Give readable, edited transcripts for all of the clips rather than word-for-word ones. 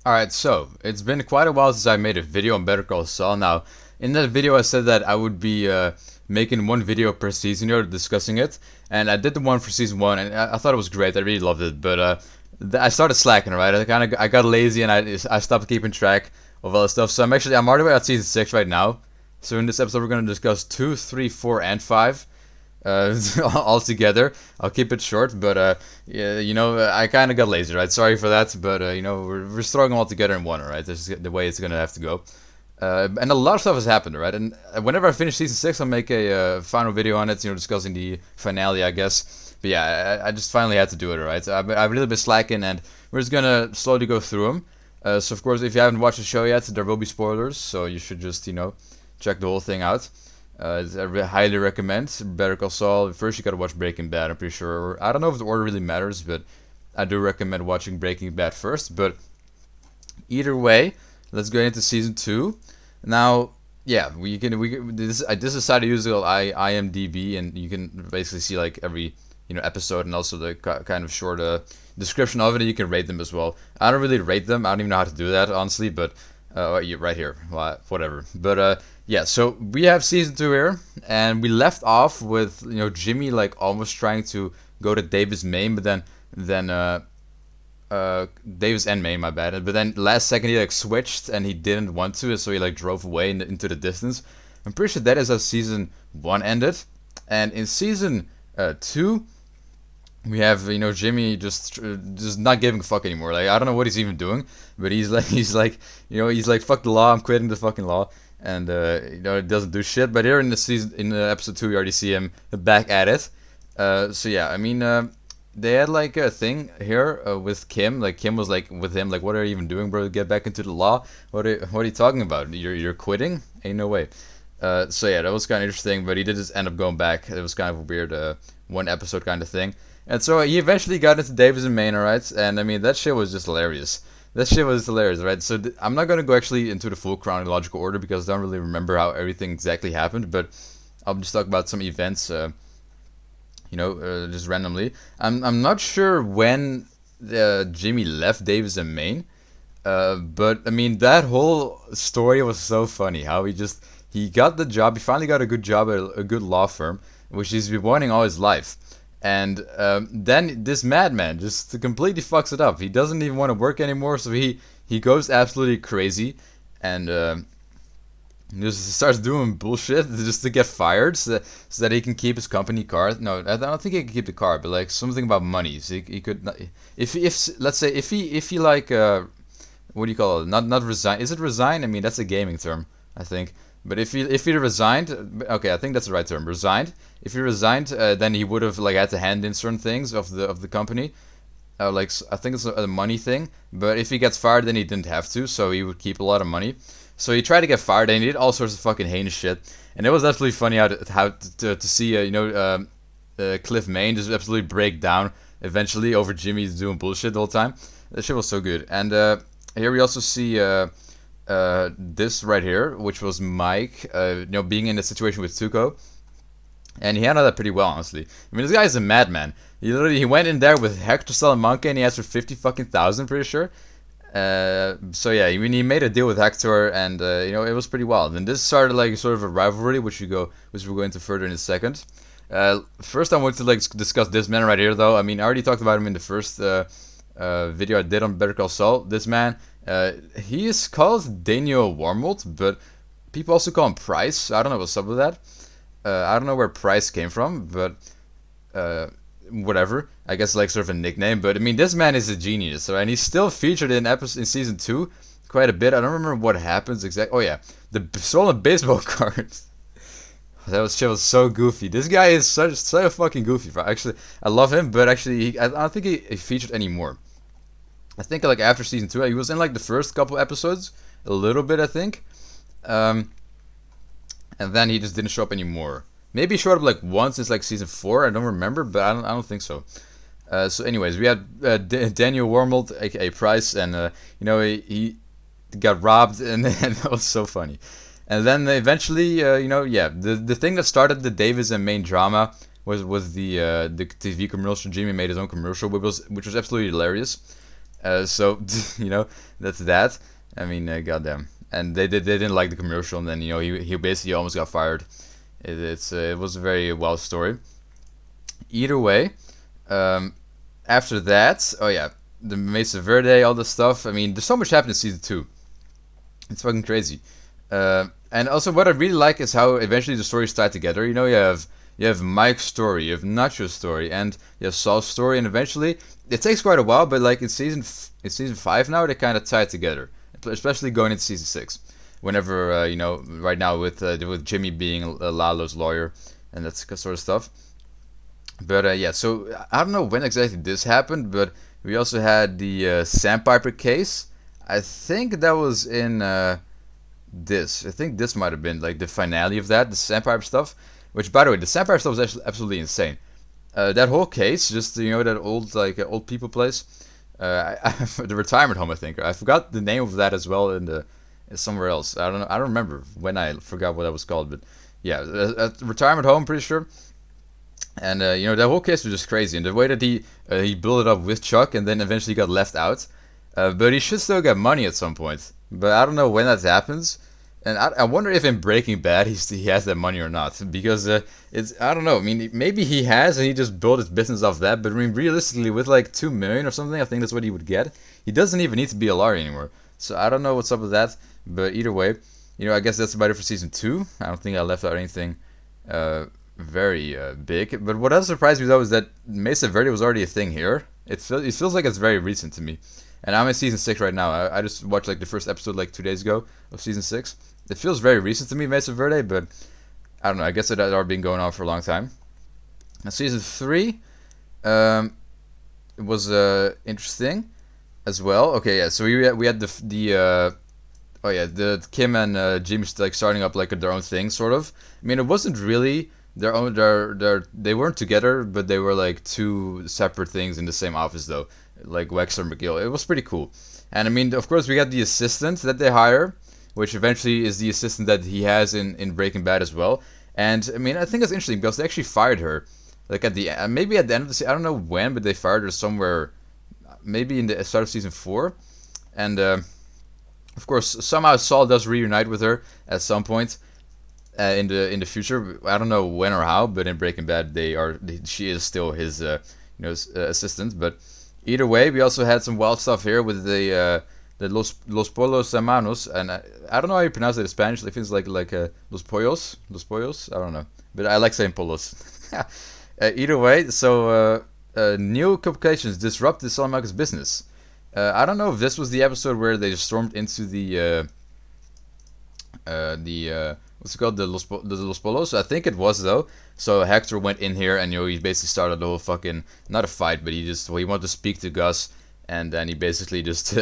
Alright, so it's been quite a while since I made a video on Better Call Saul. Now, in that video, I said that I would be making one video per season, discussing it. And I did the one for season one, and I thought it was great. I really loved it. But I started slacking, right? I got lazy, and I stopped keeping track of all the stuff. So I'm already at season 6 right now. So in this episode, we're going to discuss 2, 3, 4, and 5 all together. I'll keep it short, but yeah, I kind of got lazy, right? Sorry for that, but we're just throwing them all together in one, right? This is the way it's gonna have to go. And a lot of stuff has happened, right? And whenever I finish season 6, I'll make a final video on it, discussing the finale, I guess. But yeah, I just finally had to do it, right? So I've really been slacking, and we're just gonna slowly go through them. So of course, if you haven't watched the show yet, there will be spoilers, so you should just check the whole thing out. Highly recommend Better Call Saul. First, you gotta watch Breaking Bad. I'm pretty sure. I don't know if the order really matters, but I do recommend watching Breaking Bad first. But either way, let's go into season 2. Now, yeah, this is how to use the IMDb, and you can basically see like every episode and also the kind of short description of it. And you can rate them as well. I don't really rate them. I don't even know how to do that honestly, but right here, whatever. But yeah, so we have season 2 here, and we left off with Jimmy like almost trying to go to Davis, Maine, but then Davis and Maine, my bad. But then last second he like switched and he didn't want to, so he like drove away into the distance. I'm pretty sure that is how season 1 ended, and in season 2 we have Jimmy just not giving a fuck anymore. Like I don't know what he's even doing, but he's like fuck the law. I'm quitting the fucking law, and it doesn't do shit. But here in the episode 2, we already see him back at it. So yeah, I mean they had like a thing here with Kim. Like Kim was like with him, like what are you even doing, bro? Get back into the law. What are you talking about? You're quitting? Ain't no way. So yeah, that was kind of interesting. But he did just end up going back. It was kind of a weird one episode kind of thing. And so he eventually got into Davis and Maine, right? And I mean, that shit was just hilarious. That shit was hilarious, right? So I'm not going to go actually into the full chronological order because I don't really remember how everything exactly happened. But I'll just talk about some events, just randomly. I'm not sure when Jimmy left Davis and Maine. But I mean, that whole story was so funny. How he got the job. He finally got a good job at a good law firm, which he's been wanting all his life. And then this madman just completely fucks it up. He doesn't even want to work anymore, so he goes absolutely crazy, and just starts doing bullshit just to get fired, so that he can keep his company car. No, I don't think he can keep the car, but like something about money. So he could not, if let's say if he like what do you call it? Not resign. Is it resign? I mean that's a gaming term, I think. But if he resigned, okay, I think that's the right term. Resigned. If he resigned, then he would have like had to hand in certain things of the company. Like I think it's a money thing. But if he gets fired, then he didn't have to, so he would keep a lot of money. So he tried to get fired, and he did all sorts of fucking heinous shit. And it was absolutely funny to see Cliff Maine just absolutely break down eventually over Jimmy doing bullshit the whole time. That shit was so good. And here we also see. This right here, which was Mike, being in a situation with Tuco, and he handled that pretty well, honestly. I mean, this guy is a madman. He went in there with Hector Salamanca, and he asked for 50,000, pretty sure. So yeah, I mean, he made a deal with Hector, and it was pretty wild. And this started like sort of a rivalry, which we'll go into further in a second. First, I want to like discuss this man right here, though. I mean, I already talked about him in the first video I did on Better Call Saul. This man. He is called Daniel Warmold, but people also call him Price. I don't know what's up with that. I don't know where Price came from, but whatever. I guess like sort of a nickname. But I mean, this man is a genius, right? And he's still featured in season 2 quite a bit. I don't remember what happens exactly. Oh yeah, the stolen baseball cards. Shit was so goofy. This guy is so fucking goofy. Actually, I love him, but actually, I don't think he featured anymore. I think like after season 2, he was in like the first couple episodes, a little bit, I think, and then he just didn't show up anymore. Maybe he showed up like once since like season 4. I don't remember, but I don't think so. So, anyways, we had Daniel Wormold, aka Price, and he got robbed, and that was so funny. And then eventually, the thing that started the Davis and Maine drama was the TV commercial. Jimmy made his own commercial, which was absolutely hilarious. So you know, that's that. I mean, goddamn. And they didn't like the commercial, and then you know he basically almost got fired. It was a very wild story. Either way, um, after that, oh yeah, the Mesa Verde, all this stuff. I mean, there's so much happened in season two. It's fucking crazy. And also, what I really like is how eventually the stories tie together. You know, you have Mike's story, you have Nacho's story, and you have Saul's story, and eventually it takes quite a while, but like in season five now, they kind of tie together, especially going into season six. Whenever you know, right now with Jimmy being Lalo's lawyer and that sort of stuff. But yeah, so I don't know when exactly this happened, but we also had the Sandpiper case. I think that was in this. I think this might have been like the finale of that, the Sandpiper stuff. Which, by the way, the Sandpiper stuff was actually absolutely insane. That whole case, just you know that old like old people place, the retirement home. I think I forgot the name of that as well in the somewhere else. I don't know. I don't remember when I forgot what that was called, but yeah, a retirement home, pretty sure. And you know that whole case was just crazy, and the way that he built it up with Chuck, and then eventually got left out. But he should still get money at some point. But I don't know when that happens, and I wonder if in Breaking Bad he has that money or not, because it's I don't know. I mean, maybe he has, and he just built his business off that. But I mean, realistically, with like 2 million or something, I think that's what he would get. He doesn't even need to be a lawyer anymore. So I don't know what's up with that. But either way, you know, I guess that's about it for season two. I don't think I left out anything. Very big. But what else surprised me though is that Mesa Verde was already a thing here. It feels like it's very recent to me. And I'm in season six right now. I just watched like the first episode like 2 days ago of season six. It feels very recent to me, Mesa Verde, but I don't know. I guess it had already been going on for a long time. Now season three, it was interesting as well. Okay, yeah. So we had the Kim and Jimmy like starting up like their own thing, sort of. I mean, it wasn't really their own. They weren't together, but they were like two separate things in the same office, though. Like Wexler McGill. It was pretty cool. And I mean, of course, we got the assistant that they hire, which eventually is the assistant that he has in Breaking Bad as well. And I mean, I think it's interesting because they actually fired her, like at the maybe at the end of the season. I don't know when, but they fired her somewhere, maybe in the start of season four, and. Of course, somehow Saul does reunite with her at some point in the future. I don't know when or how, but in Breaking Bad, she is still his assistant. But either way, we also had some wild stuff here with the Los Polos Hermanos, and I don't know how you pronounce it in Spanish. I think it's like Los Pollos. I don't know, but I like saying Polos. Either way, so new complications disrupt the Salamanca's business. I don't know if this was the episode where they stormed into the what's it called, the Los Polos. I think it was though. So Hector went in here and you know he basically started the whole fucking not a fight, but he wanted to speak to Gus, and then he basically just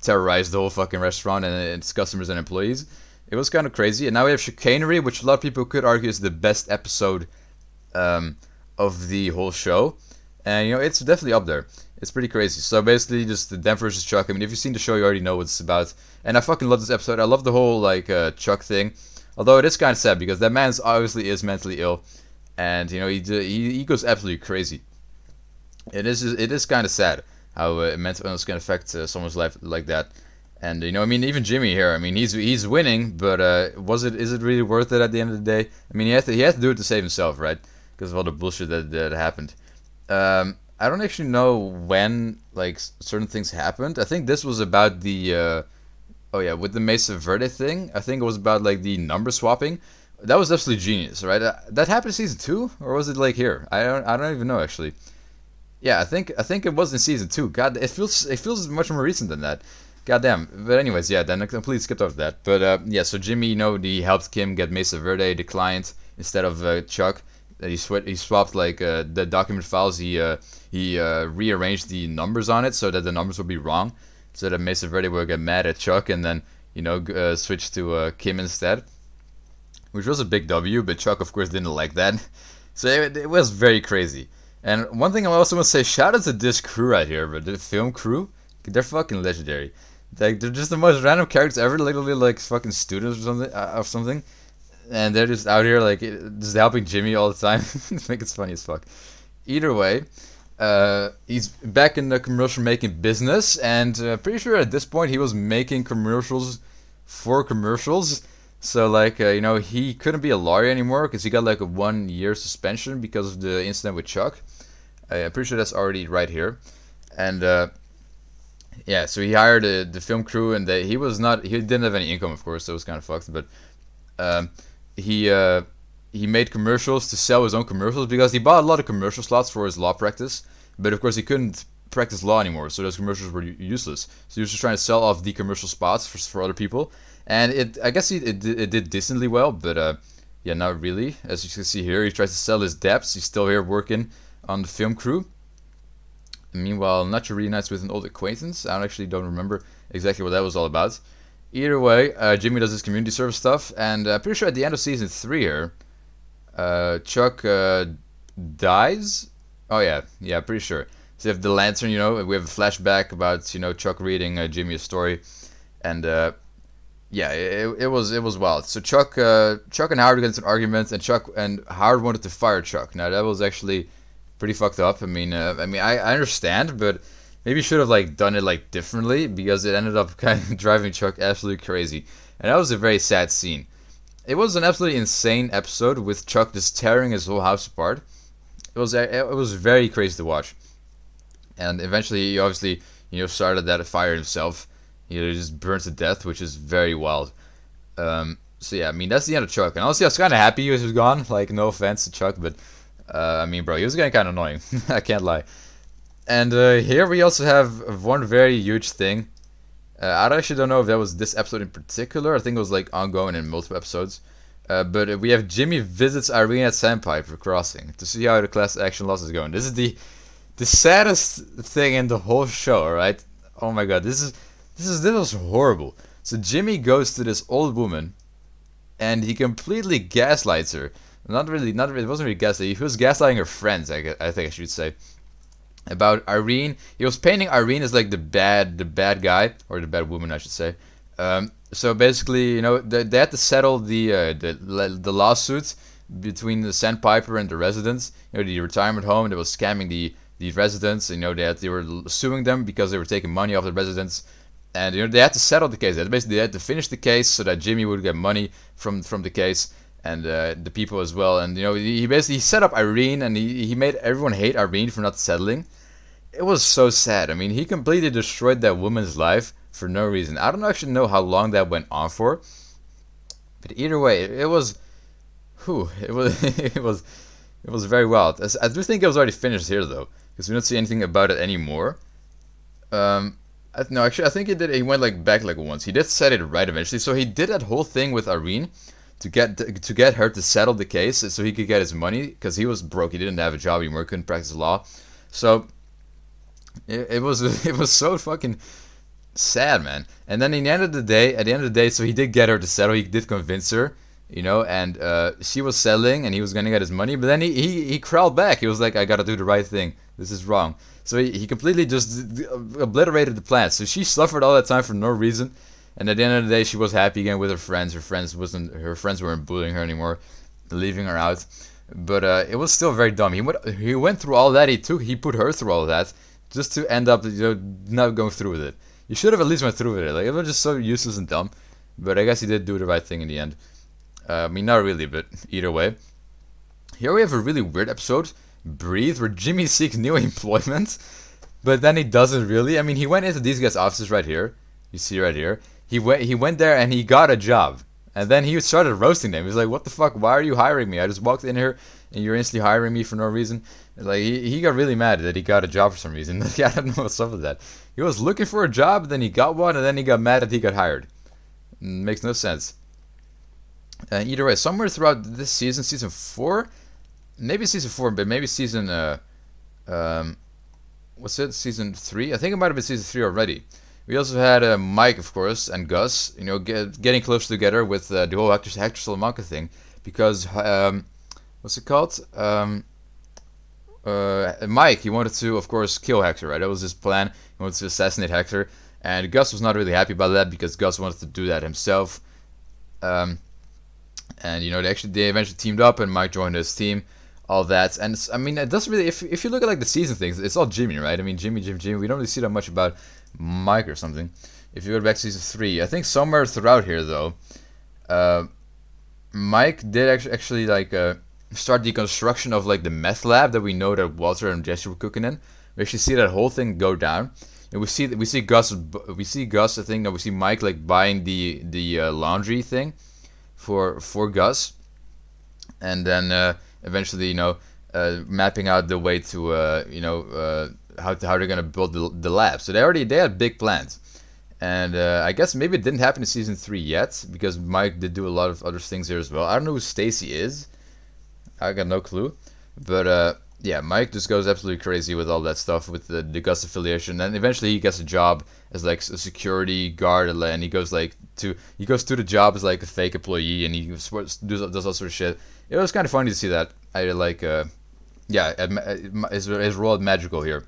terrorized the whole fucking restaurant and its customers and employees. It was kind of crazy, and now we have chicanery, which a lot of people could argue is the best episode of the whole show, and you know it's definitely up there. It's pretty crazy. So basically, just the Dan versus Chuck. I mean, if you've seen the show, you already know what it's about. And I fucking love this episode. I love the whole like Chuck thing. Although it is kind of sad because that man obviously is mentally ill, and you know he goes absolutely crazy. It is kind of sad how mental illness can affect someone's life like that. And you know, I mean, even Jimmy here. I mean, he's winning, but is it really worth it at the end of the day? I mean, he had to do it to save himself, right? Because of all the bullshit that happened. I don't actually know when like certain things happened. I think this was about the with the Mesa Verde thing. I think it was about like the number swapping. That was absolutely genius, right? That happened in season two, or was it like here? I don't even know actually. Yeah, I think it was in season two. God, it feels much more recent than that. God damn. But anyways, yeah, then I completely skipped over that. But yeah, so Jimmy, you know, he helped Kim get Mesa Verde, the client, instead of Chuck. He swapped like the document files. He rearranged the numbers on it so that the numbers would be wrong, so that Mesa Verde would get mad at Chuck and then you know switch to Kim instead, which was a big W. But Chuck, of course, didn't like that, so it was very crazy. And one thing I also want to say, shout out to this crew right here, but the film crew, they're fucking legendary. Like they're just the most random characters ever, literally like fucking students or something. And they're just out here like just helping Jimmy all the time. I think it's funny as fuck. Either way, He's back in the commercial making business, and pretty sure at this point he was making commercials for commercials. So like he couldn't be a lawyer anymore because he got like a 1 year suspension because of the incident with Chuck. I'm pretty sure that's already right here, and yeah, so he hired the film crew, and he didn't have any income, of course, so it was kind of fucked. But um, he uh, he made commercials to sell his own commercials because he bought a lot of commercial slots for his law practice, but of course he couldn't practice law anymore, so those commercials were useless. So he was just trying to sell off the commercial spots for other people, and I guess it did decently well, but yeah, not really. As you can see here, he tries to sell his debts. He's still here working on the film crew. Meanwhile, Nacho reunites with an old acquaintance. I actually don't remember exactly what that was all about. Either way, Jimmy does his community service stuff, and I'm pretty sure at the end of season 3 here, Chuck dies. Oh yeah, pretty sure. So you have the lantern, we have a flashback about Chuck reading Jimmy a story, and yeah, it was wild. So Chuck and Howard got into an argument, and Chuck and Howard wanted to fire Chuck. Now that was actually pretty fucked up. I understand, but maybe should have like done it like differently because it ended up kind of driving Chuck absolutely crazy, and that was a very sad scene. It was an absolutely insane episode with Chuck just tearing his whole house apart. It was very crazy to watch, and eventually he obviously started that fire himself. He just burned to death, which is very wild. So yeah, that's the end of Chuck, and honestly I was kind of happy he was gone. Like, no offense to Chuck, but bro, he was getting kind of annoying. I can't lie. And here we also have one very huge thing. I actually don't know if that was this episode in particular. I think it was like ongoing in multiple episodes. But we have Jimmy visits Irene at Sandpiper Crossing to see how the class action loss is going. This is the saddest thing in the whole show. Alright? Oh my god, this was horrible. So Jimmy goes to this old woman, and he completely gaslights her. Not really. It wasn't really gaslighting. He was gaslighting her friends. I think I should say about Irene. He was painting Irene as like the bad guy, or the bad woman, I should say. So basically, they had to settle the lawsuit between the Sandpiper and the residents. The retirement home that was scamming the residents. They were suing them because they were taking money off the residents, and they had to settle the case. They had to finish the case so that Jimmy would get money from the case, and the people as well. And he basically set up Irene, and he made everyone hate Irene for not settling. It was so sad. He completely destroyed that woman's life for no reason. I don't actually know how long that went on for, but either way, it was, it was very wild. I do think it was already finished here though, because we don't see anything about it anymore. No, actually, I think he did. He went like back like once. He did set it right eventually. So he did that whole thing with Irene to get her to settle the case, so he could get his money because he was broke. He didn't have a job anymore. Couldn't practice law. So it was it was so fucking sad, man. And then at the end of the day, so he did get her to settle. He did convince her, and she was settling, and he was gonna get his money. But then he crawled back. He was like, I gotta do the right thing. This is wrong. So he completely just obliterated the plan. So she suffered all that time for no reason. And at the end of the day, she was happy again with her friends. Her friends weren't bullying her anymore, leaving her out. But it was still very dumb. He went through all that. He put her through all that just to end up not going through with it. You should have at least went through with it. Like, it was just so useless and dumb. But I guess he did do the right thing in the end. Not really, but either way. Here we have a really weird episode, Breathe, where Jimmy seeks new employment, but then he doesn't really. He went into these guys' offices right here. You see right here. He went there and he got a job. And then he started roasting them. He was like, what the fuck? Why are you hiring me? I just walked in here and you're instantly hiring me for no reason. Like, he got really mad that he got a job for some reason. Like, I don't know what's up with that. He was looking for a job, then he got one, and then he got mad that he got hired. Makes no sense. Either way, somewhere throughout this season 4, maybe season 4, but maybe season, what's it, season 3? I think it might have been season 3 already. We also had Mike, of course, and Gus, getting close together with the whole Hector Salamanca thing. Because, what's it called? Mike, he wanted to, of course, kill Hector, right? That was his plan. He wanted to assassinate Hector. And Gus was not really happy about that because Gus wanted to do that himself. And, they eventually teamed up and Mike joined his team. all that. And I mean, it doesn't really. If you look at like the season things, it's all Jimmy, right? I mean, Jimmy. We don't really see that much about Mike or something. If you go back to season 3, I think somewhere throughout here though, uh, Mike did actually like start the construction of like the meth lab that we know that Walter and Jesse were cooking in. We actually see that whole thing go down, and we see Gus. I think that we see Mike like buying the laundry thing for Gus, and then eventually mapping out the way to how they're gonna build the lab. So they had big plans. And I guess maybe it didn't happen in season 3 yet because Mike did do a lot of other things here as well. I don't know who Stacy is. I got no clue. But yeah, Mike just goes absolutely crazy with all that stuff with the Gus affiliation. And eventually he gets a job as like a security guard, and he goes to the job as like a fake employee, and he does all sorts of shit. It was kind of funny to see that. I like his role at Magical here.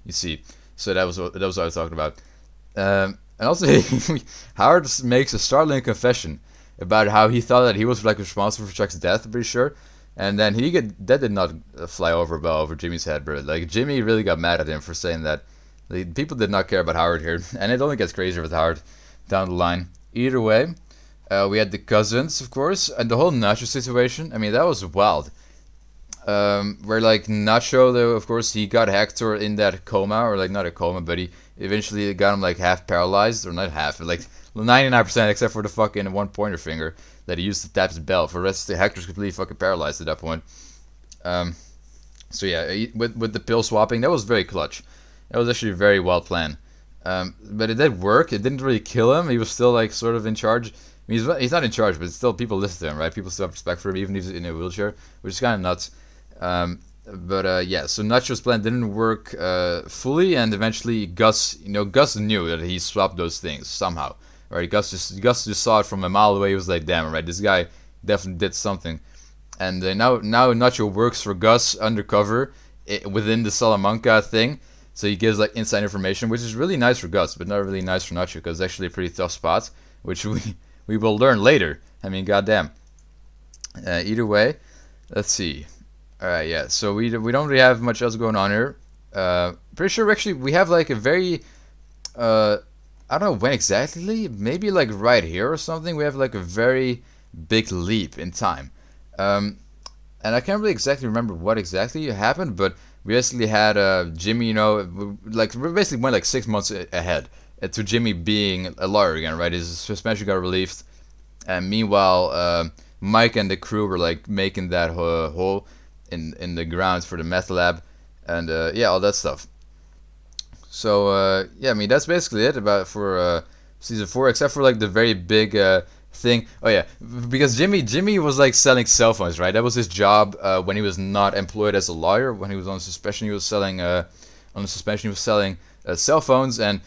You see, so that was what I was talking about. And also, Howard makes a startling confession about how he thought that he was like responsible for Chuck's death. I'm pretty sure, and then that did not fly well over Jimmy's head, bro. Like Jimmy really got mad at him for saying that. Like, people did not care about Howard here, and it only gets crazier with Howard down the line. Either way, we had the cousins, of course, and the whole Nacho situation. I mean, that was wild. Where like Nacho, though, of course, he got Hector in that coma, or like not a coma, but he eventually got him like half paralyzed, or not half, but like 99%, except for the fucking one pointer finger that he used to tap his belt. For the rest, Hector's completely fucking paralyzed at that point. Um, so yeah, with the pill swapping, that was very clutch. That was actually very well planned. But it did work. It didn't really kill him. He was still like sort of in charge. I mean, he's not in charge, but still people listen to him, right? People still have respect for him, even if he's in a wheelchair, which is kind of nuts. But yeah, so Nacho's plan didn't work fully, and eventually Gus knew that he swapped those things somehow, right? Gus just saw it from a mile away. He was like, "Damn, right, this guy definitely did something." And now Nacho works for Gus undercover within the Salamanca thing, so he gives like inside information, which is really nice for Gus, but not really nice for Nacho because it's actually a pretty tough spot, which we will learn later. I mean, goddamn. Either way, let's see. Alright, yeah, so we don't really have much else going on here. Pretty sure we have like a very, I don't know when exactly, maybe like right here or something, we have like a very big leap in time. And I can't really exactly remember what exactly happened, but we basically had Jimmy, we basically went like 6 months ahead to Jimmy being a lawyer again, right? His suspension got relieved, and meanwhile, Mike and the crew were like making that hole in the grounds for the meth lab, and yeah, all that stuff. So yeah, I mean that's basically it about for season 4, except for like the very big thing. Oh yeah, because Jimmy was like selling cell phones, right? That was his job when he was not employed as a lawyer. When he was on suspension, he was selling cell phones, and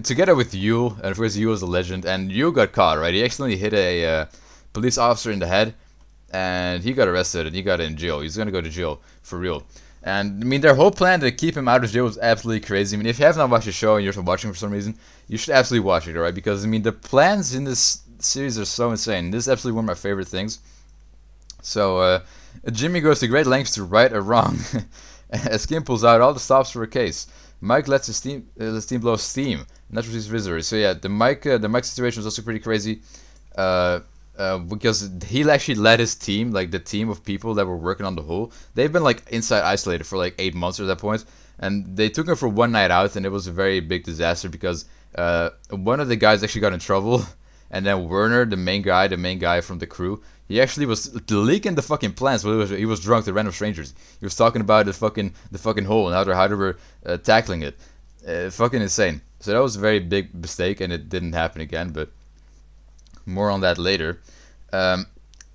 together with Yule, and of course Yule is a legend, and Yule got caught, right? He accidentally hit a police officer in the head, and he got arrested and he got in jail. He's gonna go to jail for real. And I mean, their whole plan to keep him out of jail was absolutely crazy. I mean, if you have not watched the show and you're watching for some reason, you should absolutely watch it, alright? Because I mean, the plans in this series are so insane. This is absolutely one of my favorite things. So Jimmy goes to great lengths to right a wrong. As Kim pulls out all the stops for a case, Mike lets his team blow steam, and that's what his visitors. So yeah, the Mike situation was also pretty crazy. Because he actually led his team, like the team of people that were working on the hole. They've been like inside isolated for like 8 months at that point, and they took him for one night out, and it was a very big disaster because one of the guys actually got in trouble, and then Werner, the main guy from the crew, he actually was leaking the fucking plans. He was drunk to random strangers. He was talking about the fucking hole and how they were tackling it. Fucking insane. So that was a very big mistake, and it didn't happen again, but more on that later.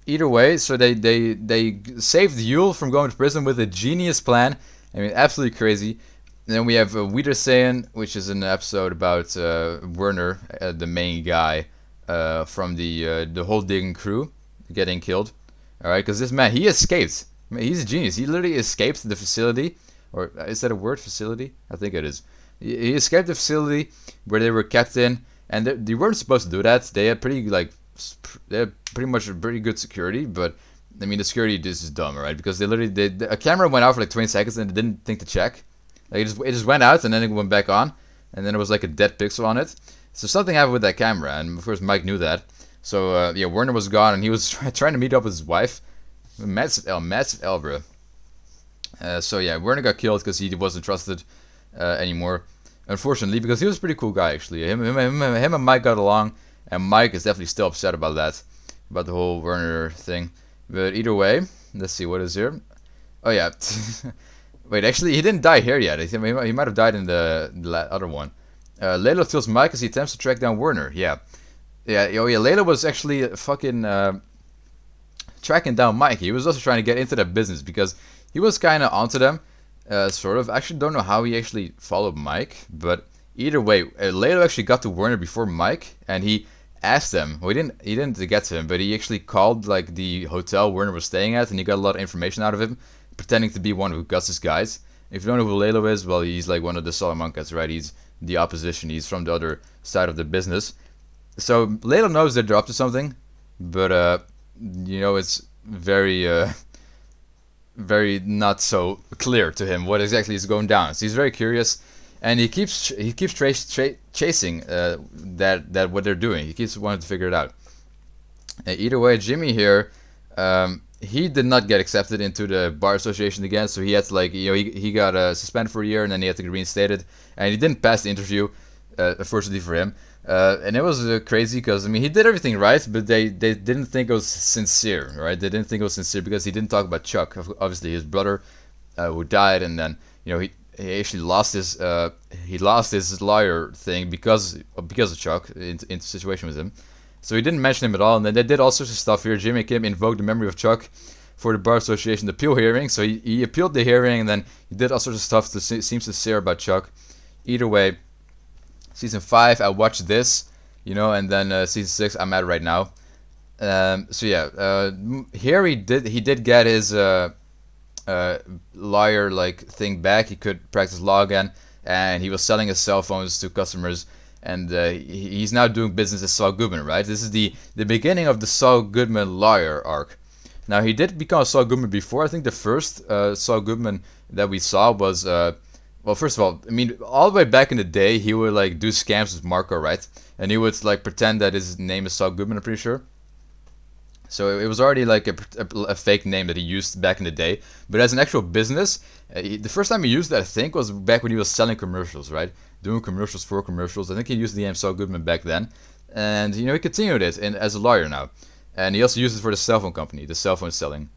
Either way, so they saved Yule from going to prison with a genius plan. I mean, absolutely crazy. And then we have Wiedersehen, which is an episode about Werner, the main guy from the whole digging crew, getting killed. All right, because this man, he escaped. I mean, he's a genius. He literally escaped the facility, or is that a word, facility? I think it is. He escaped the facility where they were kept in. And they weren't supposed to do that. They had pretty much pretty good security, but I mean, the security this is dumb, right? Because they literally a camera went out for like 20 seconds and they didn't think to check. Like it just went out and then it went back on, and then there was like a dead pixel on it. So something happened with that camera, and of course Mike knew that. So yeah, Werner was gone, and he was trying to meet up with his wife, Massive L, bro. So yeah, Werner got killed because he wasn't trusted anymore. Unfortunately, because he was a pretty cool guy actually. Him and Mike got along, and Mike is definitely still upset about that, about the whole Werner thing. But either way, let's see what is here. Oh yeah, wait, actually he didn't die here yet. He might have died in the other one. Layla kills Mike as he attempts to track down Werner. Yeah, oh yeah. Layla was actually fucking tracking down Mike. He was also trying to get into that business because he was kind of onto them. Sort of. I actually don't know how he actually followed Mike, but either way, Lalo actually got to Werner before Mike, and he asked them. Well, he didn't get to him, but he actually called like the hotel Werner was staying at, and he got a lot of information out of him, pretending to be one of Gus's guys. If you don't know who Lalo is, well, he's like one of the Salamancas, right? He's the opposition. He's from the other side of the business. So Lalo knows that they're up to something, but it's very not so clear to him what exactly is going down. So he's very curious, and he keeps chasing that what they're doing. He keeps wanting to figure it out. Either way, Jimmy here, he did not get accepted into the bar association again, so he had to he got suspended for a year, and then he had to get reinstated, and he didn't pass the interview, unfortunately for him. And it was crazy because he did everything right, but they didn't think it was sincere, right? They didn't think it was sincere because he didn't talk about Chuck, obviously his brother, who died, and then he actually lost his lawyer thing because of Chuck into situation with him. So he didn't mention him at all, and then they did all sorts of stuff here. Jimmy Kim invoked the memory of Chuck for the bar association appeal hearing, so he appealed the hearing, and then he did all sorts of stuff to seem sincere about Chuck. Either way. Season 5, I watched this, and then season 6, I'm at right now. So yeah, here he did get his lawyer thing back. He could practice law again, and he was selling his cell phones to customers. And he's now doing business as Saul Goodman, right? This is the beginning of the Saul Goodman lawyer arc. Now he did become Saul Goodman before. I think the first Saul Goodman that we saw was. Well, first of all, all the way back in the day, he would do scams with Marco, right? And he would pretend that his name is Saul Goodman, I'm pretty sure. So it was already a fake name that he used back in the day. But as an actual business, the first time he used that, I think, was back when he was selling commercials, right? Doing commercials for commercials. I think he used the name Saul Goodman back then. And, he continued it as a lawyer now. And he also used it for the cell phone company, the cell phone selling.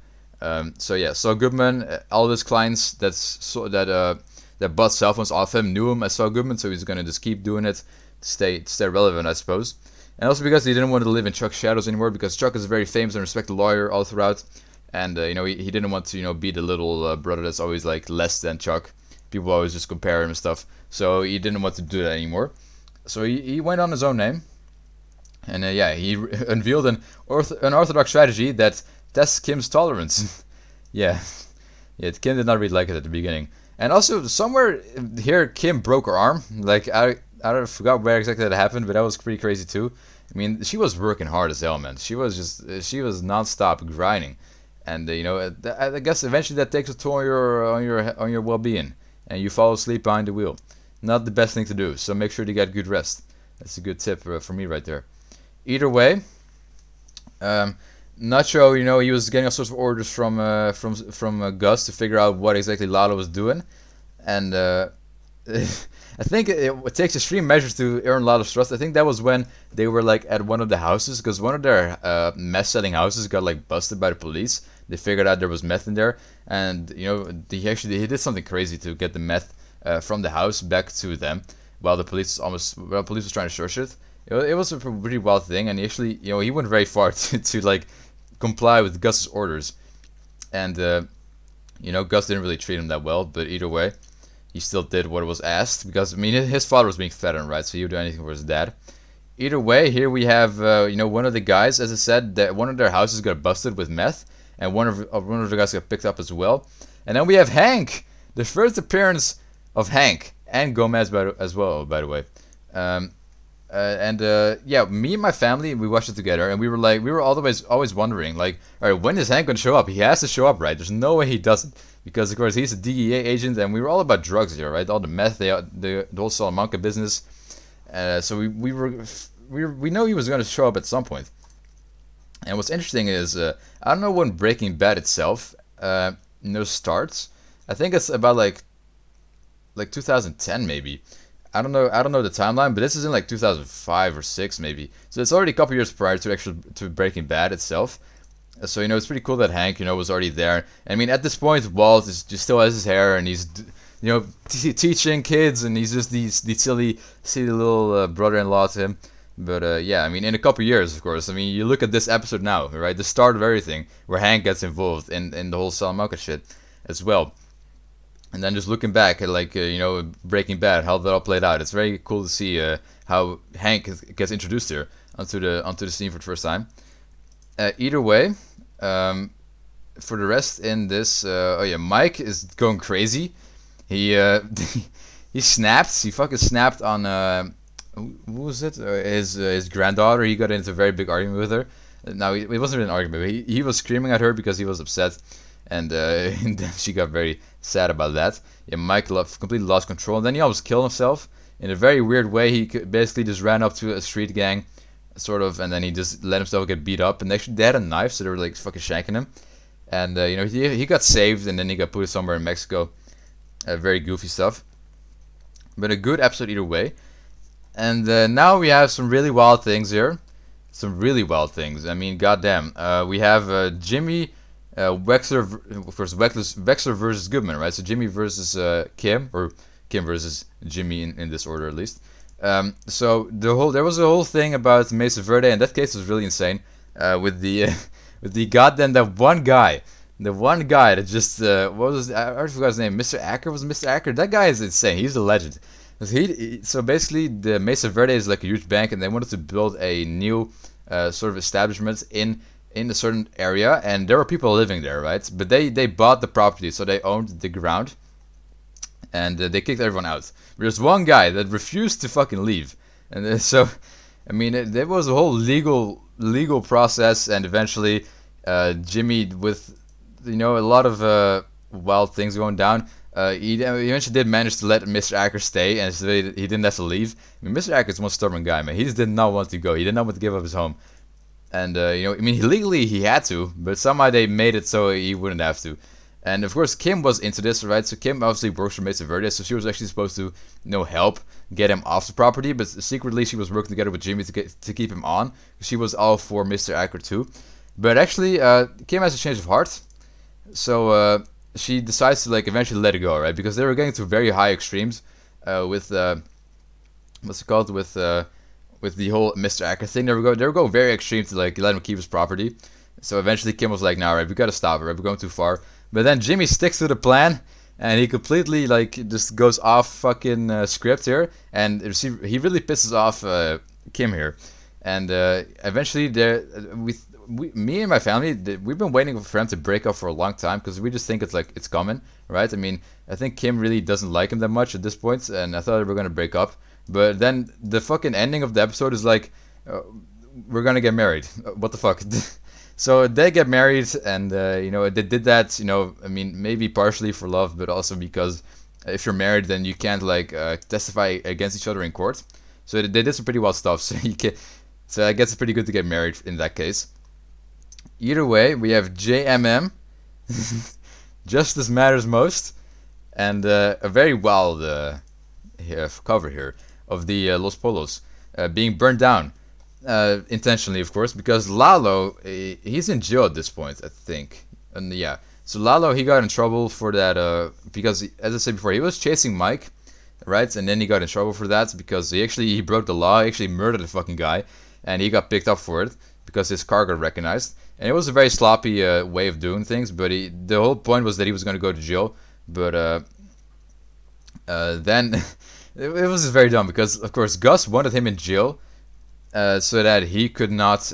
So yeah, Saul Goodman, all his clients that bought cell phones off him knew him as Saul Goodman, so he's gonna just keep doing it to stay relevant, I suppose. And also because he didn't want to live in Chuck's shadows anymore, because Chuck is a very famous and respected lawyer all throughout, and he didn't want to be the little brother that's always less than Chuck. People always just compare him and stuff, so he didn't want to do that anymore. So he went on his own name, and he unveiled an unorthodox strategy that tests Kim's tolerance. yeah, Kim did not really like it at the beginning. And also, somewhere here, Kim broke her arm. I forgot where exactly that happened, but that was pretty crazy too. She was working hard as hell, man. She was non-stop grinding, and I guess eventually that takes a toll on your well-being, and you fall asleep behind the wheel. Not the best thing to do. So make sure to get good rest. That's a good tip for me right there. Either way, Nacho, he was getting all sorts of orders from Gus to figure out what exactly Lalo was doing, and I think it takes extreme measures to earn Lalo's trust. I think that was when they were at one of the houses, because one of their meth selling houses got busted by the police. They figured out there was meth in there, and he did something crazy to get the meth from the house back to them, while the police was trying to search it. It was a pretty wild thing, and he went very far to comply with Gus's orders, and Gus didn't really treat him that well, but either way, he still did what was asked, because his father was being threatened, right? So he would do anything for his dad. Either way, here we have one of the guys, as I said, that one of their houses got busted with meth, and one of the guys got picked up as well. And then we have Hank, the first appearance of Hank and Gomez as well, by the way. Yeah, me and my family, we watched it together, and we were always wondering, like, all right, when is Hank gonna show up? He has to show up, right? There's no way he doesn't, because of course he's a DEA agent, and we were all about drugs here, right? All the meth, the whole Salamanca business. So we know he was gonna show up at some point. And what's interesting is, I don't know when Breaking Bad itself, starts. I think it's about like 2010 maybe. I don't know the timeline, but this is in like 2005 or 6 maybe. So it's already a couple years prior to Breaking Bad itself. So it's pretty cool that Hank was already there. I mean, at this point, Walt is just still has his hair, and he's teaching kids, and he's just the silly little brother-in-law to him. But yeah, I mean, in a couple years, of course. I mean, you look at this episode now, right? The start of everything, where Hank gets involved in the whole Salamanca shit as well. And then just looking back at Breaking Bad, how that all played out. It's very cool to see how Hank gets introduced here onto the scene for the first time. Either way, for the rest in this, oh yeah, Mike is going crazy. He he snapped. He fucking snapped on who was it? His granddaughter. He got into a very big argument with her. Now it wasn't really an argument. But he was screaming at her because he was upset, and, and then she got very sad about that. Yeah, Mike completely lost control, and then he almost killed himself in a very weird way. He basically just ran up to a street gang, sort of, and then he just let himself get beat up. And they had a knife, so they were like fucking shanking him. And he got saved, and then he got put somewhere in Mexico. Very goofy stuff, but a good episode either way. And now we have some really wild things here. Some really wild things. I mean, goddamn. We have Jimmy Wexler, of course, Wexler versus Goodman, right? So Jimmy versus Kim, or Kim versus Jimmy in this order at least. So there was a whole thing about Mesa Verde, and that case was really insane. With the with the goddamn that one guy. The one guy that just what was I already forgot his name. Mr. Acker was Mr. Acker. That guy is insane. He's a legend. So basically, the Mesa Verde is like a huge bank, and they wanted to build a new sort of establishment in a certain area, and there were people living there, right? But they bought the property, so they owned the ground, and they kicked everyone out. There's one guy that refused to fucking leave, and so I mean, there was a whole legal process, and eventually, Jimmy with a lot of wild things going down. He eventually did manage to let Mr. Acker stay, and so he didn't have to leave. I mean, Mr. Acker's one stubborn guy, man. He just did not want to go. He did not want to give up his home. And, I mean, legally he had to, but somehow they made it so he wouldn't have to. And, of course, Kim was into this, right? So Kim obviously works for Mesa Verde, so she was actually supposed to, help get him off the property, but secretly she was working together with Jimmy to keep him on. She was all for Mr. Acker, too. But actually, Kim has a change of heart. So, she decides to eventually let it go, right? Because they were getting to very high extremes with what's it called with the whole Mr. Acker thing. They were going very extreme to let him keep his property. So eventually Kim was like, "Nah, right, we gotta stop it. Right, we're going too far." But then Jimmy sticks to the plan, and he completely just goes off fucking script here, and he really pisses off Kim here, and eventually me and my family, we've been waiting for them to break up for a long time because we just think it's coming, right? I mean, I think Kim really doesn't like him that much at this point, and I thought they were gonna break up. But then the fucking ending of the episode is we're gonna get married. What the fuck? So they get married, and they did that. I mean, maybe partially for love, but also because if you're married, then you can't testify against each other in court. So they did some pretty wild stuff. So I guess it's pretty good to get married in that case. Either way, we have JMM, Justice Matters Most, and a very wild cover here of the Los Polos being burned down. Intentionally, of course, because Lalo, he's in jail at this point, I think. And yeah, so Lalo, he got in trouble for that because, as I said before, he was chasing Mike, right? And then he got in trouble for that because he broke the law, he actually murdered the fucking guy, and he got picked up for it because his car got recognized. And it was a very sloppy way of doing things, but the whole point was that he was going to go to jail. But then it was just very dumb because, of course, Gus wanted him in jail so that he could not,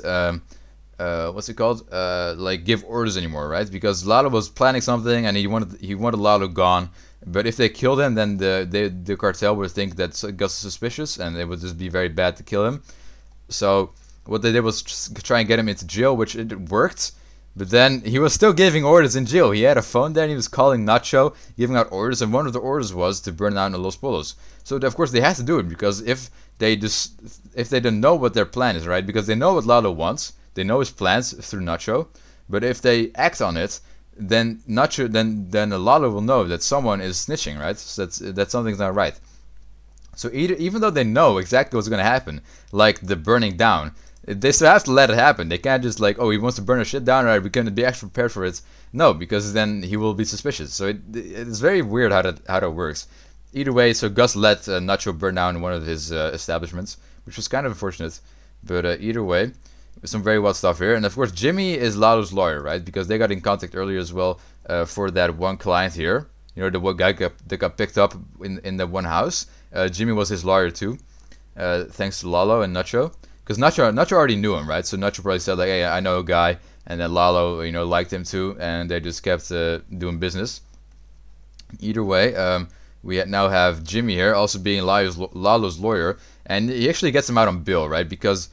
what's it called, give orders anymore, right? Because Lalo was planning something and he wanted Lalo gone But if they killed him, then the cartel would think that Gus is suspicious, and it would just be very bad to kill him. So what they did was just try and get him into jail, which it worked. But then he was still giving orders in jail. He had a phone there and he was calling Nacho, giving out orders, and one of the orders was to burn down the Los Polos. So of course they had to do it, because if they didn't know what their plan is, right? Because they know what Lalo wants, they know his plans through Nacho, but if they act on it, then Nacho, then Lalo will know that someone is snitching, right? So that something's not right. So even though they know exactly what's going to happen, like the burning down, they still have to let it happen. They can't just like, oh, he wants to burn our shit down, right? We're going to be extra prepared for it. No, because then he will be suspicious. So it's very weird how that works. Either way, so Gus let Nacho burn down one of his establishments, which was kind of unfortunate. But either way, some very wild stuff here. And of course, Jimmy is Lalo's lawyer, right? Because they got in contact earlier as well for that one client here. You know, the one guy that got picked up in the one house. Jimmy was his lawyer too, thanks to Lalo and Nacho. Because Nacho already knew him, right? So Nacho probably said like, "Hey, I know a guy," and then Lalo, liked him too, and they just kept doing business. Either way, we now have Jimmy here, also being Lalo's lawyer, and he actually gets him out on bail, right? Because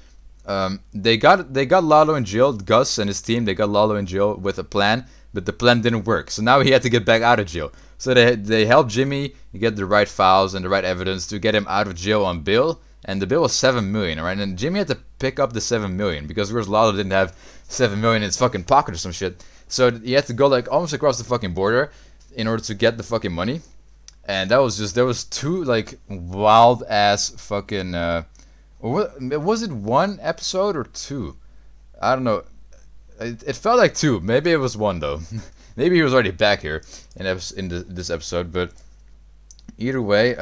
they got Lalo in jail. Gus and his team, they got Lalo in jail with a plan, but the plan didn't work. So now he had to get back out of jail. So they helped Jimmy get the right files and the right evidence to get him out of jail on bail. And the bill was $7 million, right? And Jimmy had to pick up the $7 million because of course Lalo didn't have $7 million in his fucking pocket or some shit. So he had to go like almost across the fucking border in order to get the fucking money. And that was there was two like wild ass fucking was it one episode or two? I don't know. It felt like two. Maybe it was one though. Maybe he was already back here in this episode. But either way,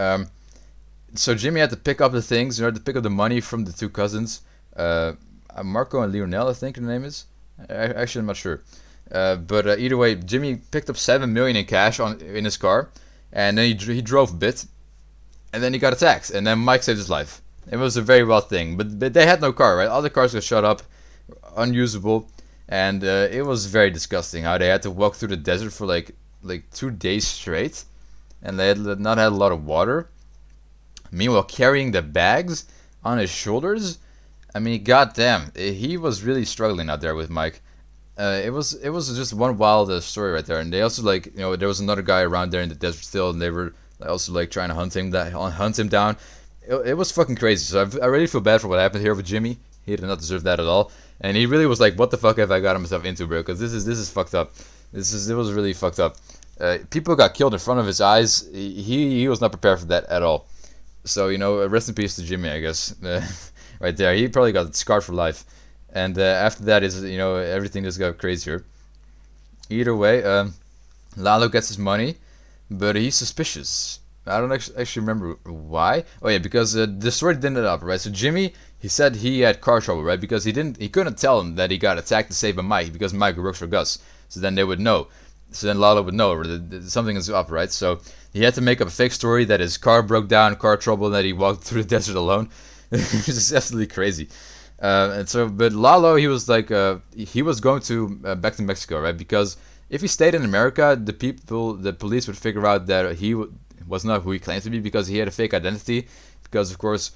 so Jimmy had to pick up the things in order to pick up the money from the two cousins, Marco and Lionel, I think the name is. Actually, I'm not sure. But either way, Jimmy picked up $7 million in cash in his car, and then he drove a bit, and then he got attacked, and then Mike saved his life. It was a very wild thing, but they had no car, right? All the cars got shut up, unusable, and it was very disgusting how they had to walk through the desert for like 2 days straight, and they had not had a lot of water. Meanwhile, carrying the bags on his shoulders, I mean, goddamn, he was really struggling out there with Mike. It was just one wild story right there, and they also there was another guy around there in the desert still, and they were also trying to hunt him down. It was fucking crazy. So I really feel bad for what happened here with Jimmy. He did not deserve that at all, and he really was like, "What the fuck have I got myself into, bro?" Because this is fucked up. It was really fucked up. People got killed in front of his eyes. He was not prepared for that at all. So rest in peace to Jimmy, I guess. Right there, he probably got scarred for life. And after that is everything just got crazier. Either way, Lalo gets his money, but he's suspicious. I don't actually remember why. Oh yeah, because the story didn't end up right. So Jimmy, he said he had car trouble, right? Because he couldn't tell him that he got attacked and saved by Mike, because Mike works for Gus. So then they would know. So then Lalo would know that something is up, right? So he had to make up a fake story that his car broke down, car trouble, and that he walked through the desert alone. It's just absolutely crazy. But Lalo, he was he was going to back to Mexico, right? Because if he stayed in America, the police would figure out that he was not who he claimed to be, because he had a fake identity. Because of course,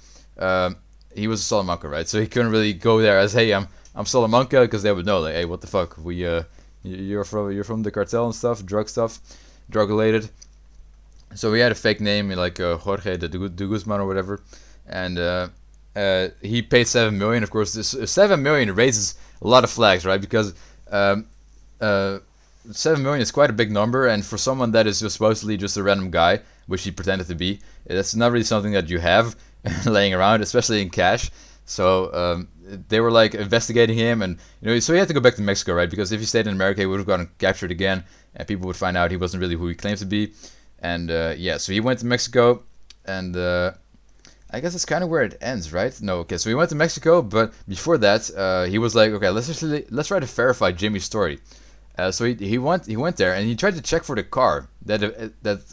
he was a Salamanca, right? So he couldn't really go there as, "Hey, I'm Salamanca," because they would know, like, "Hey, what the fuck? You're from the cartel and stuff, drug related." So he had a fake name, Jorge de Guzman or whatever, and he paid $7 million. Of course, this $7 million raises a lot of flags, right? Because $7 million is quite a big number, and for someone that is supposedly just a random guy, which he pretended to be, that's not really something that you have laying around, especially in cash. So they were investigating him, and so he had to go back to Mexico, right? Because if he stayed in America, he would have gotten captured again, and people would find out he wasn't really who he claimed to be. And so he went to Mexico, and I guess that's kind of where it ends, right? No, okay. So he went to Mexico, but before that, he was like, okay, let's try to verify Jimmy's story. So he went there, and he tried to check for the car that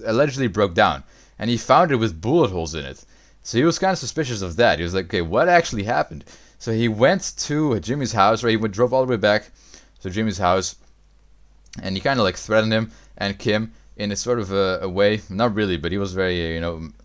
allegedly broke down, and he found it with bullet holes in it. So he was kind of suspicious of that. He was like, okay, what actually happened? So he went to Jimmy's house, right? Drove all the way back to Jimmy's house, and he kind of threatened him and Kim, in a sort of a way. Not really, but he was very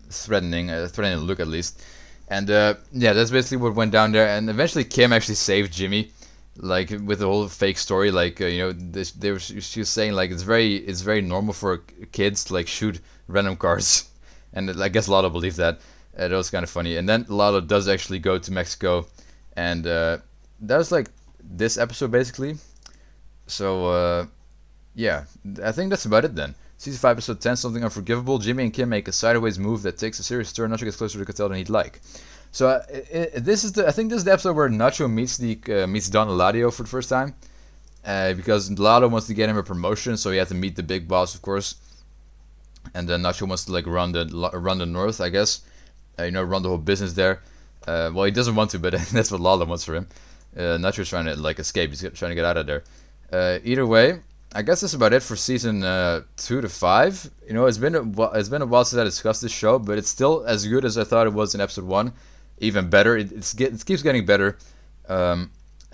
threatening, threatening look at least. And yeah, that's basically what went down there. And eventually, Kim actually saved Jimmy, like with the whole fake story. Like she was saying like it's very normal for kids to like shoot random cars, and I guess Lalo believed that. That was kind of funny. And then Lalo does actually go to Mexico, and that was like this episode basically. So yeah, I think that's about it then. Season 5, episode 10, Something Unforgivable. Jimmy and Kim make a sideways move that takes a serious turn. Nacho gets closer to Cattell than he'd like. So I think this is the episode where Nacho meets Don Eladio for the first time, because Eladio wants to get him a promotion, so he had to meet the big boss, of course. And then Nacho wants to like run the North, I guess, run the whole business there. Well, he doesn't want to, but that's what Lalo wants for him. Nacho's trying to like escape. He's trying to get out of there. Either way, I guess that's about it for season 2 to 5. It's been a while since I discussed this show, but it's still as good as I thought it was in episode 1. Even better. It keeps getting better. And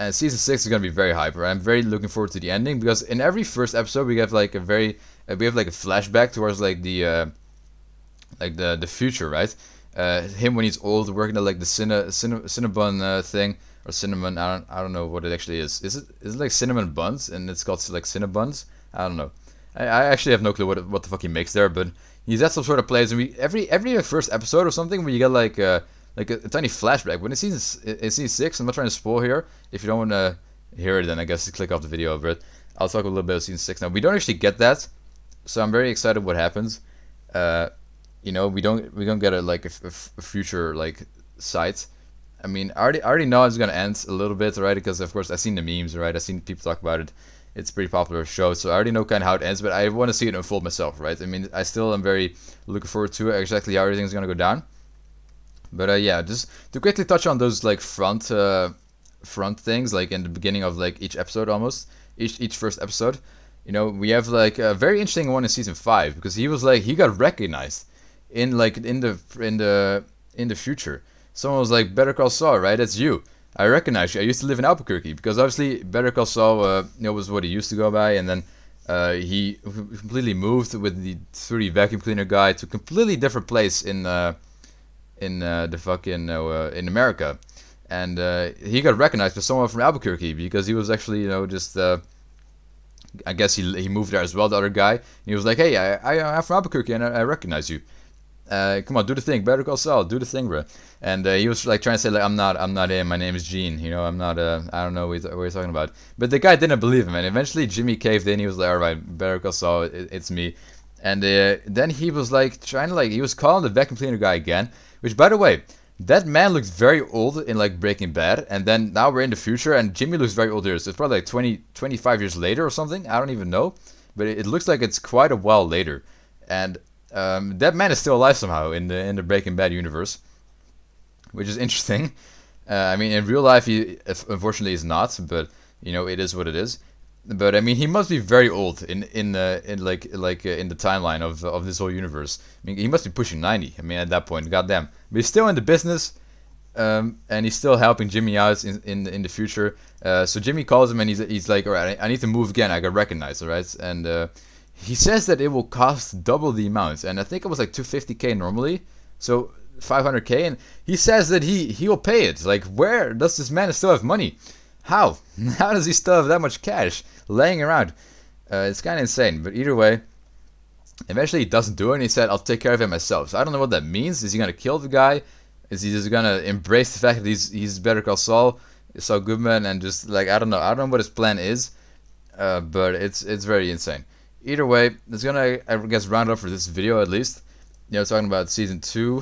season 6 is gonna be very hyper. I'm very looking forward to the ending, because in every first episode we have like a flashback towards like the future, right? Him when he's old, working at like the Cinnabon thing. Or cinnamon, I don't know what it actually is. Is it like cinnamon buns and it's called like Cinnabons? I don't know. I actually have no clue what the fuck he makes there, but he's at some sort of place, and every first episode or something where you get like a tiny flashback. When it's season 6, I'm not trying to spoil here. If you don't want to hear it, then I guess click off the video. But I'll talk a little bit about season 6 now. We don't actually get that, so I'm very excited what happens. We don't get a future like sight. I mean, I already know it's gonna end a little bit, right? Because of course I've seen the memes, right? I've seen people talk about it. It's a pretty popular show, so I already know kind of how it ends. But I want to see it unfold myself, right? I mean, I still am very looking forward to exactly how everything's gonna go down. But yeah, just to quickly touch on those like front things, like in the beginning of like each episode, almost each first episode. We have like a very interesting one in season 5, because he got recognized in the future. Someone was like, Better Call Saul, right? That's you. I recognize you. I used to live in Albuquerque, because obviously Better Call Saul, was what he used to go by, and then he completely moved with the 3D vacuum cleaner guy to a completely different place in in America, and he got recognized by someone from Albuquerque, because he was actually just. I guess he moved there as well. The other guy, and he was like, "Hey, I'm from Albuquerque, and I recognize you. Come on, do the thing, Better Call Saul, do the thing, bro." And he was like trying to say like, I'm not him. My name is Gene. I'm not. I don't know what you're talking about. But the guy didn't believe him, and eventually Jimmy caved in. He was like, all right, Better Call Saul, it's me. And then he was like trying to he was calling the vacuum cleaner guy again. Which, by the way, that man looks very old in like Breaking Bad, and then now we're in the future, and Jimmy looks very old here. So it's probably like 25 years later or something. I don't even know, but it looks like it's quite a while later. And that man is still alive somehow in the Breaking Bad universe, which is interesting. I mean, in real life, he unfortunately is not, but it is what it is. But I mean, he must be very old in the timeline of this whole universe. I mean, he must be pushing 90. I mean, at that point, goddamn. But he's still in the business, and he's still helping Jimmy out in the future. So Jimmy calls him, and he's like, all right, I need to move again. I got recognized, all right, and he says that it will cost double the amount, and I think it was like 250K normally, so 500K, and he says that he'll pay it. Like, where does this man still have money? How does he still have that much cash laying around? It's kind of insane. But either way, eventually he doesn't do it, and he said, I'll take care of it myself. So I don't know what that means. Is he gonna kill the guy? Is he just gonna embrace the fact that he's Better Call Saul Goodman, and just like, I don't know what his plan is, but it's very insane. Either way, it's gonna, I guess, round up for this video at least. Talking about season 2,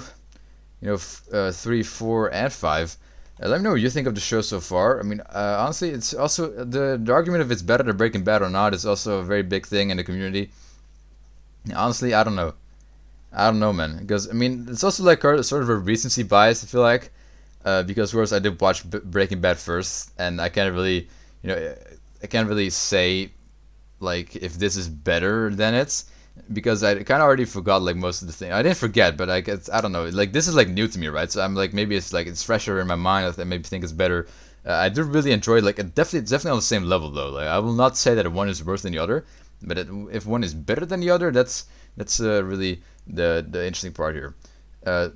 3, 4, and 5. Let me know what you think of the show so far. I mean, honestly, it's also the argument if it's better than Breaking Bad or not is also a very big thing in the community. Honestly, I don't know, man. Because I mean, it's also like sort of a recency bias. I feel like, because of course I did watch Breaking Bad first, and I can't really, say like if this is better than it's. Because I kind of already forgot like most of the thing. I didn't forget, but like I don't know. Like this is like new to me, right? So I'm like maybe it's fresher in my mind. I maybe think it's better. I do really enjoy it. Like it's definitely on the same level though. Like I will not say that one is worse than the other, But if one is better than the other, that's really the interesting part here.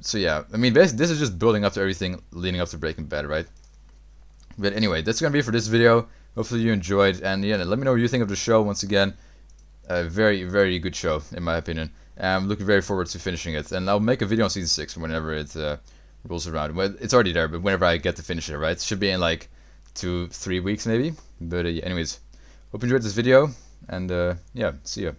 So yeah, I mean, basically, this is just building up to everything leading up to Breaking Bad, right? But anyway, that's gonna be it for this video. Hopefully you enjoyed, and yeah, let me know what you think of the show. Once again, a very, very good show in my opinion. I'm looking very forward to finishing it, and I'll make a video on season 6 whenever it rolls around. Well, it's already there, but whenever I get to finish it, right? It should be in like 2-3 weeks maybe. But yeah, anyways, hope you enjoyed this video, and yeah, see ya.